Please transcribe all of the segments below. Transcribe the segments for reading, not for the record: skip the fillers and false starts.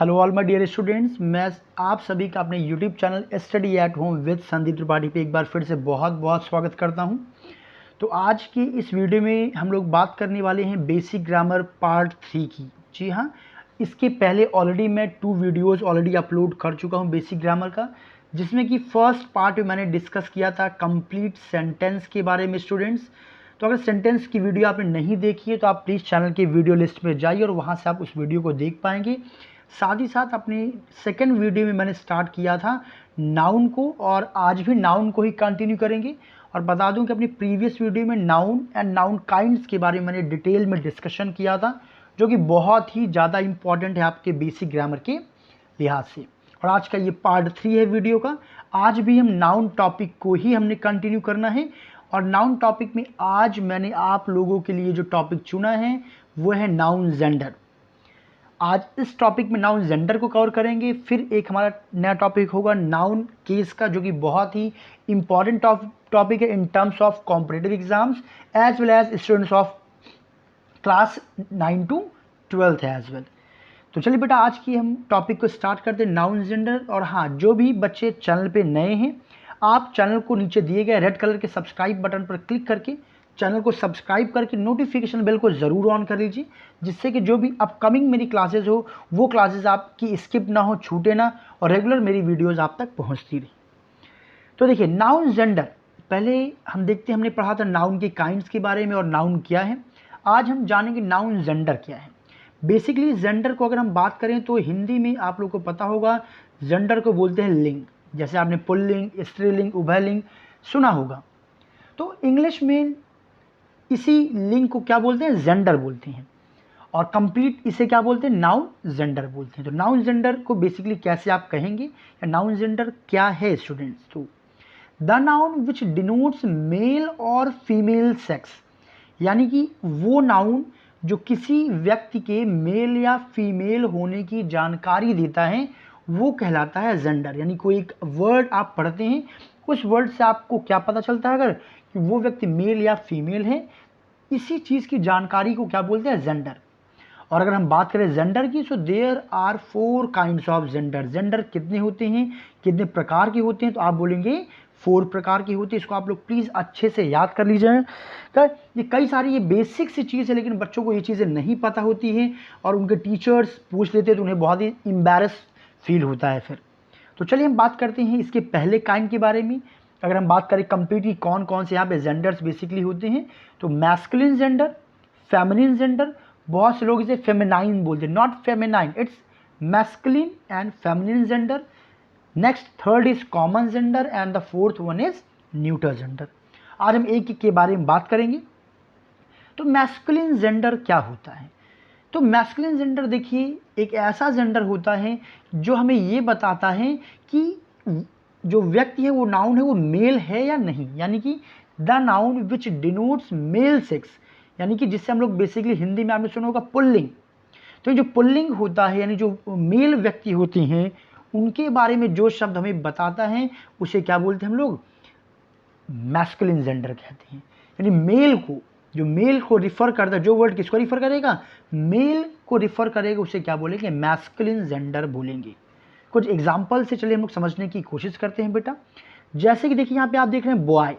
Hello all my dear students, मैं आप सभी का अपने YouTube channel study at home with Sandeep Tripathi पे एक बार फिर से बहुत बहुत स्वागत करता हूं। तो आज की इस वीडियो में हम लोग बात करने वाले हैं बेसिक ग्रामर पार्ट 3 की। जी हाँ, इसके पहले ऑलरेडी मैं 2 वीडियोज़ ऑलरेडी अपलोड कर चुका हूँ बेसिक ग्रामर का, जिसमें कि फर्स्ट पार्ट में मैंने डिस्कस किया था कंप्लीट सेंटेंस के बारे में स्टूडेंट्स। तो अगर सेंटेंस की वीडियो आपने नहीं देखी है तो आप प्लीज़ चैनल के वीडियो लिस्ट में जाइए और वहाँ से आप उस वीडियो को देख पाएंगे। साथ ही साथ अपने सेकंड वीडियो में मैंने स्टार्ट किया था नाउन को, और आज भी नाउन को ही कंटिन्यू करेंगे। और बता दूं कि अपनी प्रीवियस वीडियो में नाउन एंड नाउन काइंड्स के बारे में मैंने डिटेल में डिस्कशन किया था, जो कि बहुत ही ज़्यादा इंपॉर्टेंट है आपके बेसिक ग्रामर के लिहाज से। और आज का ये पार्ट 3 है वीडियो का। आज भी हम नाउन टॉपिक को ही हमने कंटिन्यू करना है, और नाउन टॉपिक में आज मैंने आप लोगों के लिए जो टॉपिक चुना है वो है नाउन जेंडर। आज इस टॉपिक में नाउन जेंडर को कवर करेंगे। फिर एक हमारा नया टॉपिक होगा नाउन केस का, जो कि बहुत ही इंपॉर्टेंट टॉपिक है in terms of competitive exams as well as students of class 9 to 12th as well. तो चलिए बेटा, आज की हम टॉपिक को स्टार्ट करते हैं नाउन जेंडर। और हाँ, जो भी बच्चे चैनल पे नए हैं, आप चैनल को नीचे दिए गए रेड कलर के सब्सक्राइब बटन पर क्लिक करके चैनल को सब्सक्राइब करके नोटिफिकेशन बेल को ज़रूर ऑन कर लीजिए, जिससे कि जो भी अपकमिंग मेरी क्लासेस हो वो क्लासेस आपकी स्किप ना हो, छूटे ना, और रेगुलर मेरी वीडियोस आप तक पहुंचती रही। तो देखिए, नाउन जेंडर पहले हम देखते हैं, हमने पढ़ा था नाउन के काइंड्स के बारे में और नाउन क्या है। आज हम जानेंगे नाउन जेंडर क्या है। बेसिकली जेंडर को अगर हम बात करें तो हिंदी में आप लोग को पता होगा, जेंडर को बोलते हैं लिंग। जैसे आपने पुल्लिंग, स्त्रीलिंग, उभयलिंग सुना होगा। तो इंग्लिश में इसी लिंग को क्या बोलते हैं? जेंडर बोलते हैं। और कंप्लीट इसे क्या बोलते हैं? नाउन जेंडर बोलते हैं। तो नाउन जेंडर को बेसिकली कैसे आप कहेंगे, या नाउन जेंडर क्या है स्टूडेंट्स? तो the noun which denotes male और फीमेल सेक्स, यानी कि वो नाउन जो किसी व्यक्ति के मेल या फीमेल होने की जानकारी देता है वो कहलाता है जेंडर। यानी कोई एक वर्ड आप पढ़ते हैं, उस वर्ड से आपको क्या पता चलता है अगर कि वो व्यक्ति मेल या फीमेल है, इसी चीज़ की जानकारी को क्या बोलते हैं? जेंडर। और अगर हम बात करें जेंडर की, so there are 4 kinds of gender. Gender कितने होते हैं, कितने प्रकार के होते हैं? तो आप बोलेंगे 4 प्रकार की होती है। इसको आप लोग प्लीज़ अच्छे से याद कर लीजिएगा। ये कई सारी ये बेसिक सी चीज़ है, लेकिन बच्चों को ये चीज़ें नहीं पता होती हैं और उनके टीचर्स पूछ लेते हैं तो उन्हें बहुत ही एम्बैरस फील होता है फिर। तो चलिए हम बात करते हैं इसके पहले काइंड के बारे में। अगर हम बात करें कंप्लीटली कौन कौन से यहाँ पे जेंडर्स बेसिकली होते हैं, तो मैस्कुलिन जेंडर, फेमिनिन जेंडर, बहुत से लोग इसे फेमिनाइन बोलते हैं, not feminine, it's masculine and feminine gender. Next third is common gender and the fourth one is neuter gender. आज हम एक के बारे में बात करेंगे। तो मैस्कुलिन जेंडर क्या होता है? तो मैस्कुलिन जेंडर देखिए, एक ऐसा जेंडर होता है जो हमें ये बताता है कि जो व्यक्ति है, वो नाउन है, वो मेल है या नहीं। यानी कि the noun which denotes male sex, यानी कि जिससे हम लोग बेसिकली हिंदी में आपने सुना होगा पुल्लिंग। तो ये जो पुल्लिंग होता है, यानी जो मेल व्यक्ति होते हैं, उनके बारे में जो शब्द हमें बताता है उसे क्या बोलते हैं हम लोग? मैस्कुलिन जेंडर कहते हैं। यानी मेल को, जो मेल को रिफर करता है, जो वर्ड किसको रिफर करेगा? मेल को रिफर करेगा, उसे क्या बोलेंगे? मैस्कुलिन जेंडर बोलेंगे। कुछ एग्जाम्पल से चलिए हम लोग समझने की कोशिश करते हैं बेटा। जैसे कि देखिए, यहाँ पे आप देख रहे हैं बॉय।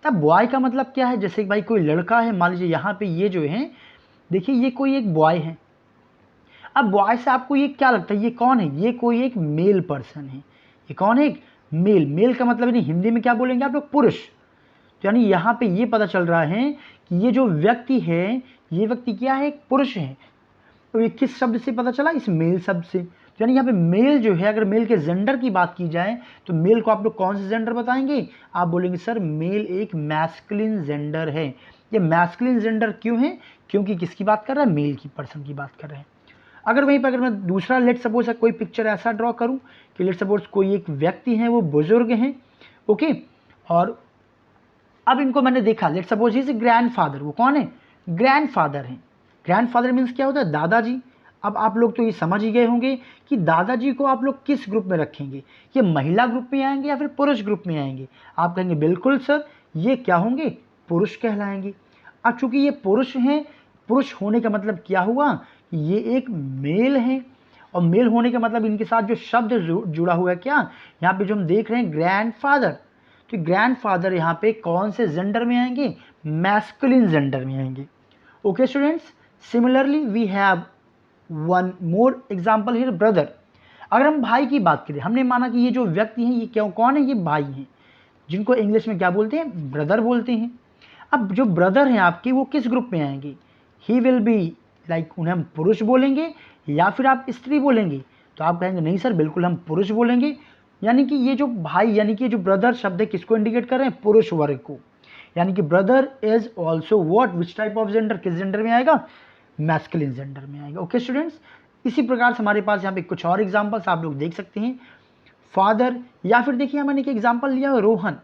तब बॉय का मतलब क्या है? जैसे कि भाई कोई लड़का है, मान लीजिए यहाँ पे ये जो है, देखिए ये कोई एक बॉय है। अब बॉय से आपको ये क्या लगता है, ये कौन है? ये कोई एक मेल पर्सन है। ये कौन है? एक मेल। मेल का मतलब नहीं, हिंदी में क्या बोलेंगे आप लोग? पुरुष। तो यानी यहाँ पे ये पता चल रहा है कि ये जो व्यक्ति है, ये व्यक्ति क्या है? एक पुरुष है। तो ये किस शब्द से पता चला? इस मेल शब्द से। तो यानी यहाँ पे मेल जो है, अगर मेल के जेंडर की बात की जाए तो मेल को आप लोग कौन से जेंडर बताएंगे? आप बोलेंगे सर मेल एक मैस्कुलिन जेंडर है। ये मैस्कुलिन जेंडर क्यों है? क्योंकि किसकी बात कर रहा है? मेल की पर्सन की बात कर रहे हैं। अगर वहीं पर अगर मैं दूसरा लेट सपोज कोई पिक्चर ऐसा ड्रॉ करूं कि लेट सपोज कोई एक व्यक्ति है, वो बुजुर्ग हैं, ओके, और अब इनको मैंने देखा, लेट सपोज इज ग्रैंडफादर। वो कौन है? ग्रैंडफादर हैं। ग्रैंडफादर मीन्स क्या होता है? दादाजी। अब आप लोग तो ये समझ ही गए होंगे कि दादाजी को आप लोग किस ग्रुप में रखेंगे, ये महिला ग्रुप में आएंगे या फिर पुरुष ग्रुप में आएंगे? आप कहेंगे बिल्कुल सर, ये क्या होंगे? पुरुष कहलाएंगे। अब चूंकि ये पुरुष हैं, पुरुष होने का मतलब क्या हुआ? ये एक मेल है, और मेल होने का मतलब इनके साथ जो शब्द जुड़ा हुआ है क्या, यहाँ पे जो हम देख रहे हैं ग्रैंडफादर, तो ग्रैंडफादर यहाँ पे कौन से जेंडर में आएंगे, मैस्कुलिन जेंडर में आएंगे। Okay students, similarly we have one more example here, brother. अगर हम भाई की बात करें, हमने माना कि ये जो व्यक्ति हैं ये क्यों कौन है, ये भाई हैं, जिनको इंग्लिश में क्या बोलते हैं, ब्रदर बोलते हैं। अब जो ब्रदर हैं आपके वो किस ग्रुप में आएंगे, ही विल बी लाइक, उन्हें हम पुरुष बोलेंगे या फिर आप स्त्री बोलेंगे, तो आप कहेंगे नहीं सर बिल्कुल हम पुरुष बोलेंगे। यानी कि ये जो भाई यानी कि जो ब्रदर शब्द है किसको इंडिकेट कर रहे हैं, पुरुष वर्ग को। यानी कि brother is also what, which type of gender, किस जेंडर में आएगा, मैस्कुलिन जेंडर में आएगा। ओके स्टूडेंट्स, इसी प्रकार से हमारे पास यहाँ पे कुछ और एग्जाम्पल्स आप लोग देख सकते हैं, फादर, या फिर देखिए हमने एक एग्जाम्पल लिया रोहन,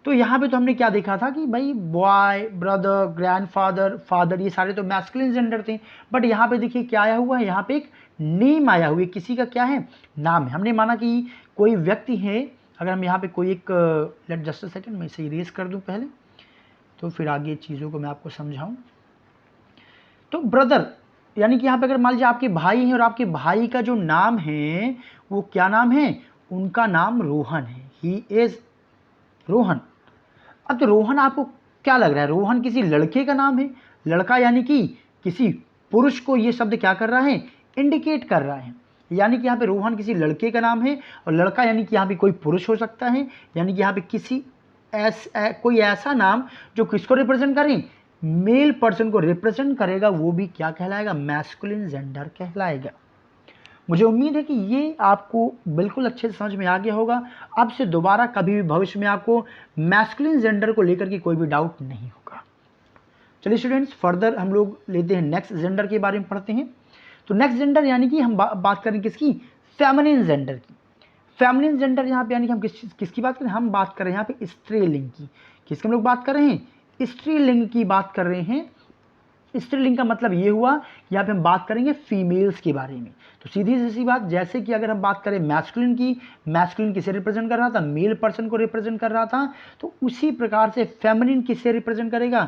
तो यहाँ पे तो हमने क्या देखा था कि भाई बॉय, ब्रदर, ग्रैंडफादर, फादर, ये सारे तो मैस्कुलिन जेंडर थे। बट यहाँ पे देखिए क्या आया हुआ है, यहाँ पे एक नेम आया हुआ है, किसी का क्या है, नाम है। हमने माना कि कोई व्यक्ति है, अगर हम यहाँ पे कोई एक, लेट जस्ट अ सेकंड, मैं इसे इरेज कर दूँ पहले, तो फिर आगे चीज़ों को मैं आपको समझाऊँ। तो ब्रदर यानी कि यहाँ पे अगर मान लीजिए आपके भाई हैं और आपके भाई का जो नाम है वो क्या नाम है, उनका नाम रोहन है, ही इज रोहन। अब तो रोहन आपको क्या लग रहा है, रोहन किसी लड़के का नाम है, लड़का यानी कि किसी पुरुष को ये शब्द क्या कर रहा है, इंडिकेट कर रहा है। यानी कि यहाँ पे रोहन किसी लड़के का नाम है, और लड़का यानी कि यहाँ पे कोई पुरुष हो सकता है, यानी कि यहाँ पे किसी कोई ऐसा नाम जो किसको रिप्रेजेंट करे, मेल पर्सन को रिप्रेजेंट करेगा, वो भी क्या कहलाएगा, मैस्कुलिन जेंडर कहलाएगा। मुझे उम्मीद है कि ये आपको बिल्कुल अच्छे से समझ में आ गया होगा। अब से दोबारा कभी भी भविष्य में आपको मैस्कुलिन जेंडर को लेकर के कोई भी डाउट नहीं होगा। चलिए स्टूडेंट्स, फर्दर हम लोग लेते हैं नेक्स्ट जेंडर के बारे में पढ़ते हैं। तो नेक्स्ट जेंडर यानी कि हम बात करें किसकी, फेमिनिन जेंडर की। फेमिनिन जेंडर यहाँ पे यानी कि हम किसकी बात करें, हम बात कर रहे हैं यहाँ पे स्त्रीलिंग की। किसकी हम लोग बात कर रहे हैं, स्त्रीलिंग की बात कर रहे हैं। स्त्रीलिंग का मतलब ये हुआ, यहाँ पे हम बात करेंगे फीमेल्स के बारे में। तो सीधी सी बात, जैसे कि अगर हम बात करें मैस्कुलिन की, मैस्कुलिन किसे रिप्रेजेंट कर रहा था, मेल पर्सन को रिप्रेजेंट कर रहा था, तो उसी प्रकार से फेमिनिन किसे रिप्रेजेंट करेगा,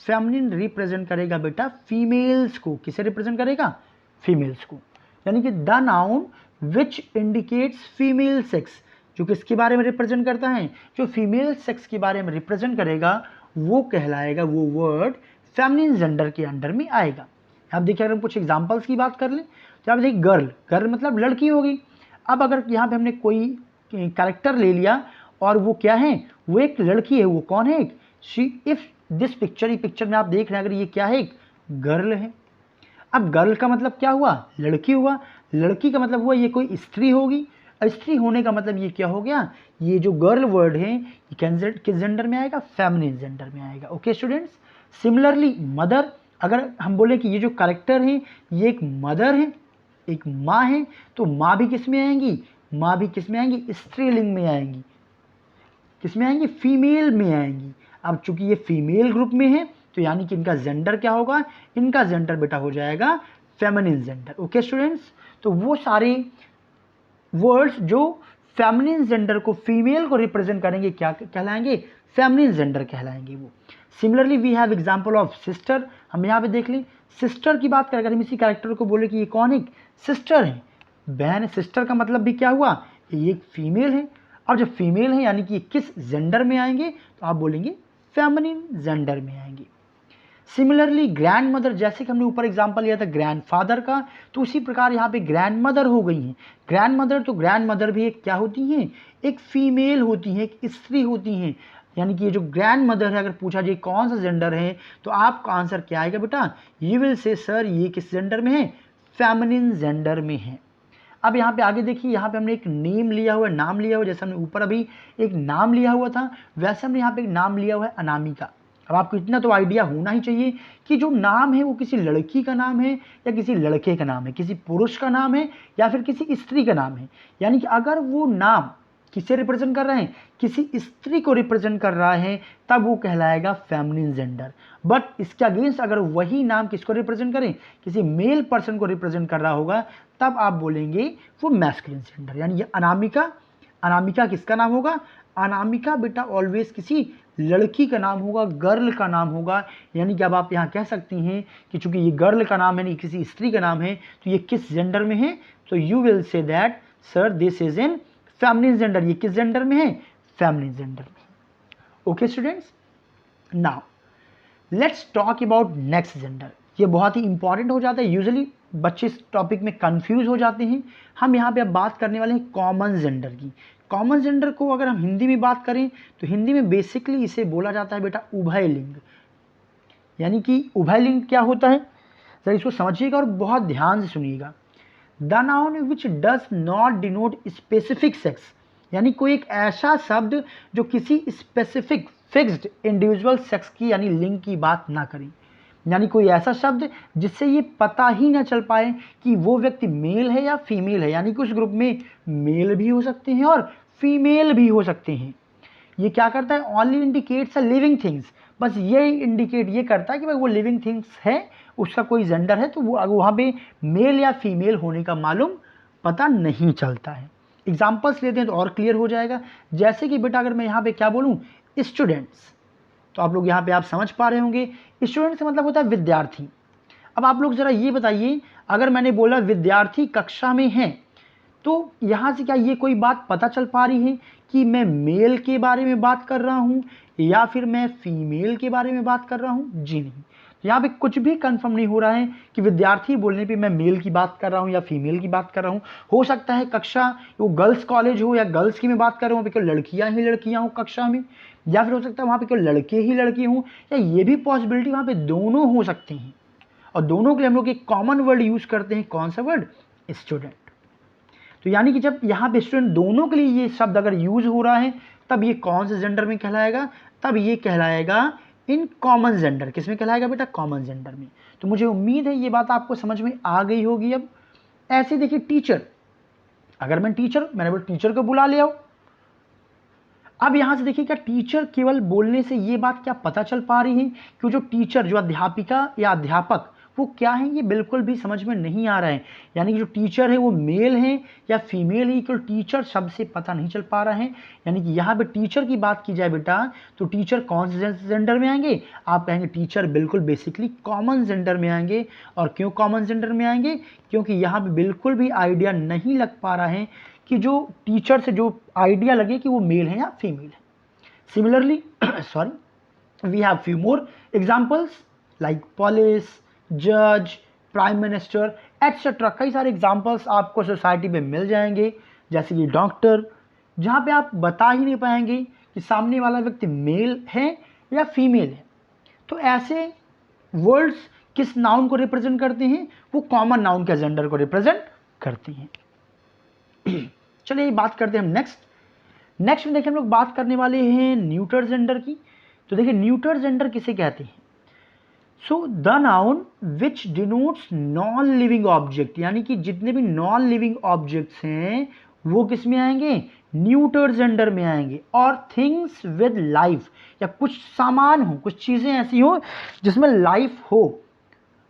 फेमिनिन रिप्रेजेंट करेगा बेटा फीमेल्स को। किसे रिप्रेजेंट करेगा, फीमेल्स को। यानी कि the noun which indicates female sex, जो किसके बारे में रिप्रेजेंट करता है, जो फीमेल सेक्स के बारे में रिप्रेजेंट करेगा, वो कहलाएगा, वो वर्ड फेमिनिन जेंडर के अंडर में आएगा। अब देखिए अगर हम कुछ एग्जांपल्स की बात कर लें, तो आप देखिए गर्ल, गर्ल मतलब लड़की होगी। अब अगर यहाँ पे हमने कोई कैरेक्टर ले लिया और वो क्या है, वो एक लड़की है, वो कौन है, शी, इफ दिस पिक्चर, ये पिक्चर में आप देख रहे हैं अगर ये क्या है, एक गर्ल है। अब गर्ल का मतलब क्या हुआ, लड़की हुआ, लड़की का मतलब हुआ ये कोई स्त्री होगी, स्त्री होने का मतलब ये क्या हो गया, ये जो गर्ल वर्ड है ये किस जेंडर में आएगा, फेमिनिन जेंडर में आएगा। ओके स्टूडेंट्स, सिमिलरली मदर, अगर हम बोले कि ये जो कैरेक्टर है ये एक मदर है, एक माँ है, तो माँ भी किस में आएंगी, माँ भी किस में आएंगी, स्त्रीलिंग में आएंगी। किस में आएंगी, फीमेल में आएंगी। अब चूंकि ये फीमेल ग्रुप में है तो यानी कि इनका जेंडर क्या होगा, इनका जेंडर बेटा हो जाएगा फेमिनिन जेंडर। ओके स्टूडेंट्स, तो वो सारे वर्ड्स जो फेमिनिन जेंडर को, फीमेल को रिप्रेजेंट करेंगे क्या कहलाएंगे, फेमिनिन जेंडर कहलाएंगे वो। Similarly we have example of sister. हम यहाँ पे देख लें, सिस्टर की बात करें, अगर हम इसी कैरेक्टर को बोले कि ये कौन है, सिस्टर है, बहन। सिस्टर का मतलब भी क्या हुआ, ये एक फीमेल है। और जब फीमेल है यानी कि किस जेंडर में आएंगे, तो आप बोलेंगे फेमिनिन जेंडर में आएंगे। सिमिलरली ग्रैंड मदर, जैसे कि हमने ऊपर एग्जांपल लिया था ग्रैंडफादर का, तो उसी प्रकार यहाँ पे ग्रैंड मदर हो गई हैं। ग्रैंड मदर, तो ग्रैंड मदर भी एक क्या होती हैं, एक फीमेल होती हैं, एक स्त्री होती हैं। यानी कि ये जो ग्रैंड मदर है, अगर पूछा जाए कौन सा जेंडर है, तो आपका आंसर क्या आएगा बेटा, यू विल से सर ये किस जेंडर में है, फेमिनिन जेंडर में है। अब यहाँ पे आगे देखिए, यहाँ पे हमने एक नेम लिया हुआ है, नाम लिया हुआ है, जैसे हमने ऊपर अभी एक नाम लिया हुआ था, वैसे हमने यहाँ पे एक नाम लिया हुआ है अनामिका। अब आपको इतना तो आइडिया होना ही चाहिए कि जो नाम है वो किसी लड़की का नाम है या किसी लड़के का नाम है, किसी पुरुष का नाम है या फिर किसी स्त्री का नाम है। यानी कि अगर वो नाम किसे रिप्रेजेंट कर रहे हैं, किसी स्त्री को रिप्रेजेंट कर रहा है, तब वो कहलाएगा फेमिनिन जेंडर। बट इसके अगेंस्ट अगर वही नाम किसको रिप्रेजेंट करें, किसी मेल पर्सन को रिप्रेजेंट कर रहा होगा, तब आप बोलेंगे वो मैस्कुलिन जेंडर। यानी ये अनामिका अनामिका किसका नाम होगा? अनामिका बेटा ऑलवेज किसी लड़की का नाम होगा, गर्ल का नाम होगा। यानी कि अब आप यहाँ कह सकती हैं कि चूंकि ये गर्ल का नाम है, नहीं किसी स्त्री का नाम है, तो ये किस जेंडर में है? तो you will say that sir this is in feminine gender. ये किस जेंडर में है? फेमिनिन जेंडर में। Okay students, now let's talk about next gender. ये बहुत ही इंपॉर्टेंट हो जाता है, यूजुअली बच्चे इस टॉपिक में कंफ्यूज हो जाते हैं। हम यहाँ पे अब बात करने वाले हैं कॉमन जेंडर की। कॉमन जेंडर को अगर हम हिंदी में बात करें तो हिंदी में बेसिकली इसे बोला जाता है बेटा उभय लिंग। यानी कि उभय लिंग क्या होता है, जरा इसको समझिएगा और बहुत ध्यान से सुनिएगा। The noun which does not denote specific sex, यानी कोई एक ऐसा शब्द जो किसी स्पेसिफिक फिक्स्ड इंडिविजुअल सेक्स की यानी लिंग की बात ना करें। यानी कोई ऐसा शब्द जिससे ये पता ही ना चल पाए कि वो व्यक्ति मेल है या फीमेल है। यानी कि उस ग्रुप में मेल भी हो सकते हैं और फीमेल भी हो सकते हैं। ये क्या करता है? Only indicates a living things. बस ये इंडिकेट ये करता है कि भाई वो लिविंग थिंग्स है, उसका कोई जेंडर है, तो वो वहाँ पे मेल या फीमेल होने का मालूम पता नहीं चलता है। एग्जाम्पल्स लेते हैं तो और क्लियर हो जाएगा। जैसे कि बेटा अगर मैं यहाँ पे क्या बोलूँ, स्टूडेंट्स, तो आप लोग यहाँ पे आप समझ पा रहे होंगे स्टूडेंट से मतलब होता है विद्यार्थी। अब आप लोग ज़रा ये बताइए, अगर मैंने बोला विद्यार्थी कक्षा में है, तो यहाँ से क्या ये कोई बात पता चल पा रही है कि मैं मेल के बारे में बात कर रहा हूँ या फिर मैं फीमेल के बारे में बात कर रहा हूँ? जी नहीं। तो यहाँ पे कुछ भी कंफर्म नहीं हो रहा है कि विद्यार्थी बोलने पे मैं मेल की बात कर रहा हूँ या फीमेल की बात कर रहा हूँ। हो सकता है कक्षा वो गर्ल्स कॉलेज हो या गर्ल्स की मैं बात कर रहा हूँ, वहाँ पे केवल लड़कियाँ ही लड़कियाँ हों कक्षा में, या फिर हो सकता है वहाँ पे केवल लड़के ही लड़के हों, या ये भी पॉसिबिलिटी वहाँ पे दोनों हो सकते हैं। और दोनों के लिए हम लोग एक कॉमन वर्ड यूज़ करते हैं, कौन सा वर्ड? स्टूडेंट। तो यानी कि जब यहाँ पे स्टूडेंट दोनों के लिए ये शब्द अगर यूज हो रहा है, तब ये कौन से जेंडर में कहलाएगा? तब ये कहलाएगा इन कॉमन जेंडर। किस में कहलाएगा बेटा? कॉमन जेंडर में। तो मुझे उम्मीद है ये बात आपको समझ में आ गई होगी। अब ऐसे देखिए टीचर, अगर मैंने बोला टीचर को बुला ले आओ। अब यहां से देखिए क्या टीचर केवल बोलने से ये बात क्या पता चल पा रही है कि जो टीचर, जो अध्यापिका या अध्यापक, वो क्या है? ये बिल्कुल भी समझ में नहीं आ रहा है। यानी कि जो टीचर है वो मेल है या फीमेल है, केवल टीचर शब्द से पता नहीं चल पा रहा है। यानी कि यहाँ पे टीचर की बात की जाए बेटा, तो टीचर कौन से जेंडर में आएंगे? आप कहेंगे टीचर बिल्कुल बेसिकली कॉमन जेंडर में आएंगे। और क्यों कॉमन जेंडर में आएंगे? क्योंकि यहाँ पे बिल्कुल भी आइडिया नहीं लग पा रहा है कि जो टीचर से जो आइडिया लगे कि वो मेल है या फीमेल है। Similarly sorry, we have few more examples like police, जज, प्राइम मिनिस्टर एटसेट्रा। कई सारे एग्जांपल्स आपको सोसाइटी में मिल जाएंगे, जैसे कि डॉक्टर, जहाँ पे आप बता ही नहीं पाएंगे कि सामने वाला व्यक्ति मेल है या फीमेल है। तो ऐसे वर्ड्स किस नाउन को रिप्रेजेंट करते हैं? वो कॉमन नाउन के जेंडर को रिप्रेजेंट करते हैं। चलिए बात करते हैं हम नेक्स्ट में देखिए हम लोग बात करने वाले हैं न्यूटर जेंडर की। तो देखिए न्यूटर जेंडर किसे कहते हैं? So the noun which denotes non living object, यानी कि जितने भी नॉन लिविंग ऑब्जेक्ट्स हैं वो किस में आएंगे? न्यूटर जेंडर में आएंगे। और थिंग्स विद लाइफ, या कुछ सामान हो, कुछ चीजें ऐसी हो जिसमें लाइफ हो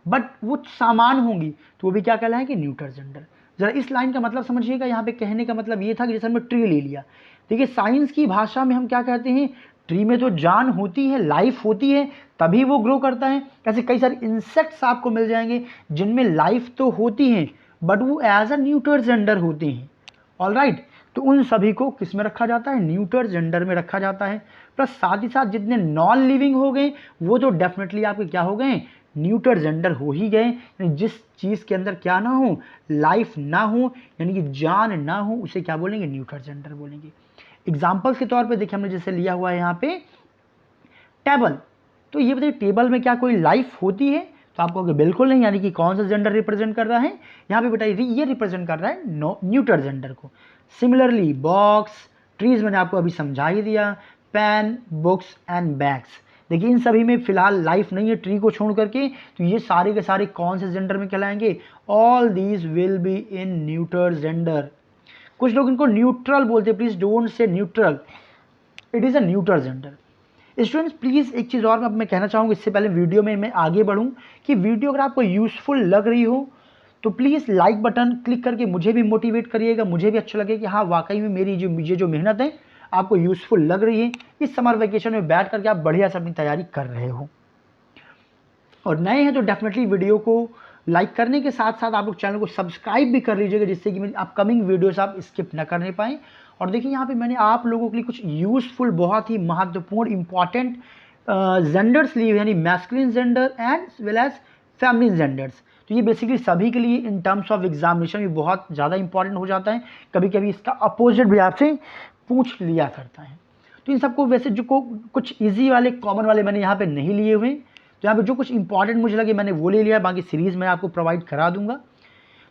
बट वो सामान होंगी, तो वो भी क्या कहलाएंगे? Neuter gender. जरा इस लाइन का मतलब समझिएगा। यहाँ पे कहने का मतलब ये था कि जैसे हमने ट्री ले लिया, देखिए साइंस की भाषा में हम क्या कहते हैं? ट्री में तो जान होती है, लाइफ होती है, तभी वो ग्रो करता है। ऐसे कई सारे इंसेक्ट्स आपको मिल जाएंगे जिनमें लाइफ तो होती है बट वो एज अ न्यूटर जेंडर होते हैं। ऑलराइट, तो उन सभी को किस में रखा जाता है? न्यूटर जेंडर में रखा जाता है। प्लस साथ ही साथ जितने नॉन लिविंग हो गए वो तो डेफिनेटली आपके क्या हो गए? न्यूटर जेंडर हो ही गए। यानी जिस चीज़ के अंदर क्या ना हो? लाइफ ना हो, यानी कि जान ना हो, उसे क्या बोलेंगे? न्यूटर जेंडर बोलेंगे। एग्जाम्पल्स के तौर पे देखिए हमने जैसे लिया हुआ है यहाँ पे टेबल। तो ये बताइए टेबल में क्या कोई लाइफ होती है? तो आप कहोगे बिल्कुल नहीं। यानी कि कौन सा जेंडर रिप्रेजेंट कर रहा है यहाँ पे बेटा? ये रिप्रेजेंट कर रहा है न्यूटर जेंडर को। सिमिलरली बॉक्स, ट्रीज मैंने आपको अभी समझा ही दिया, पेन, बुक्स एंड बैग्स। देखिए इन सभी में फिलहाल लाइफ नहीं है ट्री को छोड़ करके, तो ये सारे के सारे कौन से जेंडर में कहलाएंगे? All these will be in neuter gender. कुछ लोग इनको न्यूट्रल बोलते हैं, please don't say neutral, it is a neuter gender. Students please एक चीज और मैं कहना चाहूँगा इससे पहले वीडियो में मैं आगे बढ़ूँ, कि वीडियो अगर आपको यूजफुल लग रही हो तो प्लीज़ लाइक बटन क्लिक करके मुझे भी मोटिवेट करिएगा, मुझे भी अच्छा लगे कि हाँ वाकई में मेरी जो मेहनत है आपको यूज़फुल लग रही है। इस समर वेकेशन में बैठ करके आप बढ़िया से अपनी तैयारी कर रहे हो। और नए हैं तो डेफिनेटली वीडियो को लाइक करने के साथ साथ आप लोग चैनल को सब्सक्राइब भी कर लीजिएगा, जिससे कि मेरी अपकमिंग वीडियोस आप स्किप न करने पाएँ। और देखिए यहाँ पे मैंने आप लोगों के लिए कुछ यूज़फुल, बहुत ही महत्वपूर्ण, इंपॉर्टेंट जेंडर्स लिए, यानी masculine gender and well as feminine genders. तो ये बेसिकली सभी के लिए इन टर्म्स ऑफ एग्जामिनेशन भी बहुत ज़्यादा इंपॉर्टेंट हो जाता है। कभी कभी इसका अपोजिट भी आपसे पूछ लिया करता है। तो इन सबको वैसे जो कुछ ईजी वाले, कॉमन वाले मैंने यहाँ पे नहीं लिए हुए, तो यहाँ पे जो कुछ इंपॉर्टेंट मुझे लगे मैंने वो ले लिया, बाकी सीरीज़ मैं आपको प्रोवाइड करा दूंगा।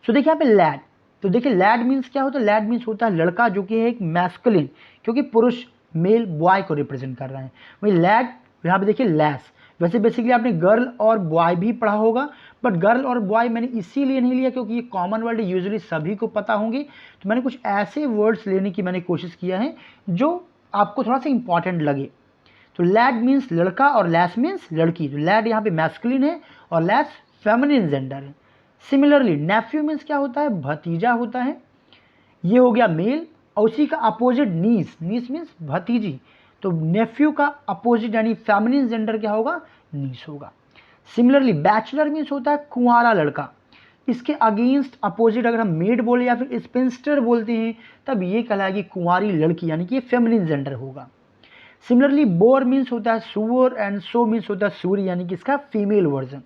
सो देखिए यहाँ पे लैड, तो देखिए लैड मीन्स क्या होता है? लैड मीन्स होता है लड़का, जो कि है एक मैस्कुलिन, क्योंकि पुरुष मेल बॉय को रिप्रेजेंट कर रहा है। वही लैड, यहाँ पे देखिए लैस। वैसे बेसिकली आपने गर्ल और बॉय भी पढ़ा होगा, बट गर्ल और बॉय मैंने इसीलिए नहीं लिया क्योंकि ये कॉमन वर्ड यूजुअली सभी को पता होंगे। तो मैंने कुछ ऐसे वर्ड्स लेने की मैंने कोशिश किया है जो आपको थोड़ा सा इंपॉर्टेंट लगे। तो लैड मीन्स लड़का और लैस मीन्स लड़की। तो लैड यहाँ पे मैस्कुलिन है और लैस फेमिनिन जेंडर है। सिमिलरली नेफ्यू मीन्स क्या होता है? भतीजा होता है, ये हो गया मेल। और उसी का अपोजिट नीस, नीस मीन्स भतीजी। तो नेफ्यू का अपोजिट यानी फेमिनिन जेंडर क्या होगा? नीस होगा। सिमिलरली बैचलर मीन्स होता है कुंवारा लड़का। इसके अगेंस्ट अपोजिट अगर हम मेड बोले या फिर स्पेंस्टर बोलते हैं, तब ये कहलाएगी कुंवारी लड़की, यानी कि ये फेमिनिन जेंडर होगा। सिमिलरली बोर मीन्स होता है सुअर एंड सो मीन्स होता है सूर्य, यानी कि इसका फीमेल वर्जन।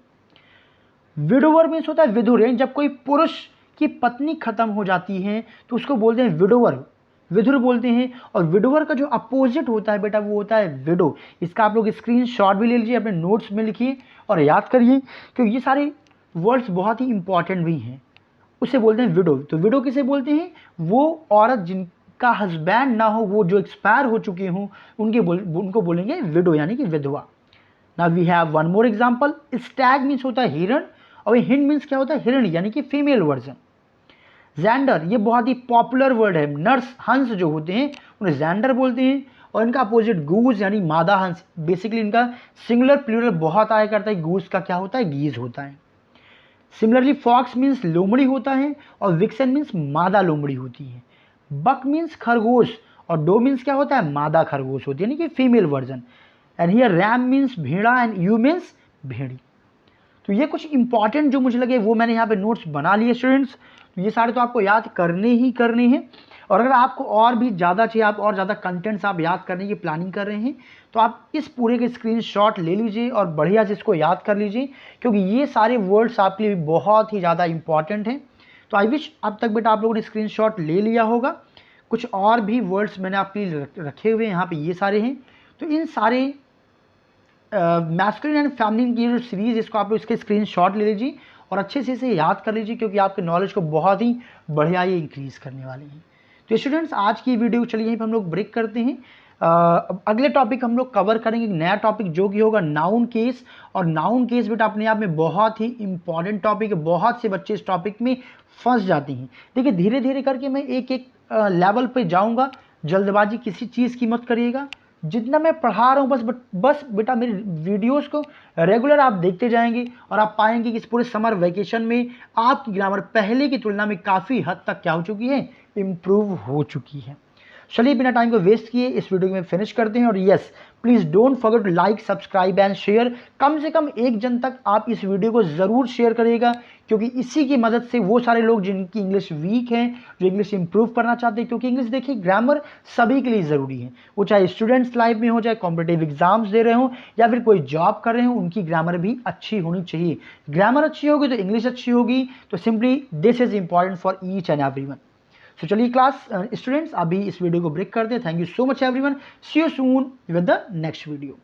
विडोवर मीन्स होता है विधुर, जब कोई पुरुष की पत्नी खत्म हो जाती है तो उसको बोलते हैं विडोवर, विधुर बोलते हैं। और विडोवर का जो अपोजिट होता है बेटा वो होता है विडो। इसका आप लोग स्क्रीनशॉट भी ले लीजिए, अपने नोट्स में लिखिए और याद करिए, क्योंकि ये सारे वर्ड्स बहुत ही इंपॉर्टेंट भी हैं। उसे बोलते हैं विडो। तो विडो किसे बोलते हैं? वो औरत जिनका हस्बैंड ना हो, वो जो एक्सपायर हो चुके हों, उनको बोलेंगे विडो, यानी कि विधवा। Now we have one more example. Stag means होता है हिरण, और हिंड मीन्स क्या होता है? हिरण, यानी कि फीमेल वर्जन। जैंडर, ये बहुत ही पॉपुलर वर्ड है। नर्स, हंस जो होते हैं उन्हें जैंडर बोलते हैं, और इनका अपोजिट गूज, यानी मादा हंस। बेसिकली इनका सिंगुलर प्लूरल बहुत आया करता है। गूज का क्या होता है? गीज होता है। सिमिलरली फॉक्स मीन्स लोमड़ी होता है, और विक्सन मीन्स मादा लोमड़ी होती है। बक मीन्स खरगोश, और डो मीन्स क्या होता है? मादा खरगोश होती है, यानी कि female version. And here RAM means भेड़ा एंड यू मीन्स भेड़ी। तो ये कुछ इंपॉर्टेंट जो मुझे लगे वो मैंने यहाँ पे नोट्स बना लिए स्टूडेंट्स। तो ये सारे तो आपको याद करने ही करने हैं, और अगर आपको और भी ज़्यादा चाहिए, आप और ज़्यादा कंटेंट्स आप याद करने की प्लानिंग कर रहे हैं, तो आप इस पूरे के स्क्रीनशॉट ले लीजिए और बढ़िया से इसको याद कर लीजिए, क्योंकि ये सारे वर्ड्स आपके लिए बहुत ही ज़्यादा इंपॉर्टेंट हैं। तो आई विश अब तक बेटा आप लोगों ने स्क्रीनशॉट ले लिया होगा। कुछ और भी वर्ड्स मैंने आपके लिए रखे हुए हैं, यहाँ पे ये सारे हैं। तो इन सारे मैस्कुलिन एंड फेमिनिन की जो सीरीज़, इसको आप लोग इसके स्क्रीनशॉट ले लीजिए और अच्छे से इसे याद कर लीजिए, क्योंकि आपके नॉलेज को बहुत ही बढ़िया ये इंक्रीज़ करने वाले हैं। तो स्टूडेंट्स, आज की वीडियो चलिए यहीं पर हम लोग ब्रेक करते हैं। अगले टॉपिक हम लोग कवर करेंगे नया टॉपिक, जो कि होगा नाउन केस। और नाउन केस बेटा अपने आप में बहुत ही इंपॉर्टेंट टॉपिक है। बहुत से बच्चे इस टॉपिक में फंस जाते हैं। देखिए धीरे धीरे करके मैं एक एक लेवल पे जाऊंगा, जल्दबाजी किसी चीज़ की मत करिएगा। जितना मैं पढ़ा रहा हूँ बस बेटा मेरी वीडियोस को रेगुलर आप देखते जाएंगे, और आप पाएंगे कि इस पूरे समर वेकेशन में आपकी ग्रामर पहले की तुलना में काफ़ी हद तक क्या हो चुकी है? इम्प्रूव हो चुकी है। चलिए बिना टाइम को वेस्ट किए इस वीडियो में फिनिश करते हैं। और yes, please don't forget to like, subscribe and share. कम से कम एक जन तक आप इस वीडियो को ज़रूर शेयर करिएगा, क्योंकि इसी की मदद से वो सारे लोग जिनकी इंग्लिश वीक हैं, जो इंग्लिश इंप्रूव करना चाहते हैं, क्योंकि इंग्लिश देखिए ग्रामर सभी के लिए ज़रूरी है। वो चाहे स्टूडेंट्स लाइफ में हो, चाहे कॉम्पिटिटिव एग्जाम्स दे रहे हो, या फिर कोई जॉब कर रहे हो, उनकी ग्रामर भी अच्छी होनी चाहिए। ग्रामर अच्छी होगी तो इंग्लिश अच्छी होगी। तो simply this is important for each and everyone. तो चलिए क्लास स्टूडेंट्स, अभी इस वीडियो को ब्रेक करते हैं। Thank you so much everyone. See you soon with the next video.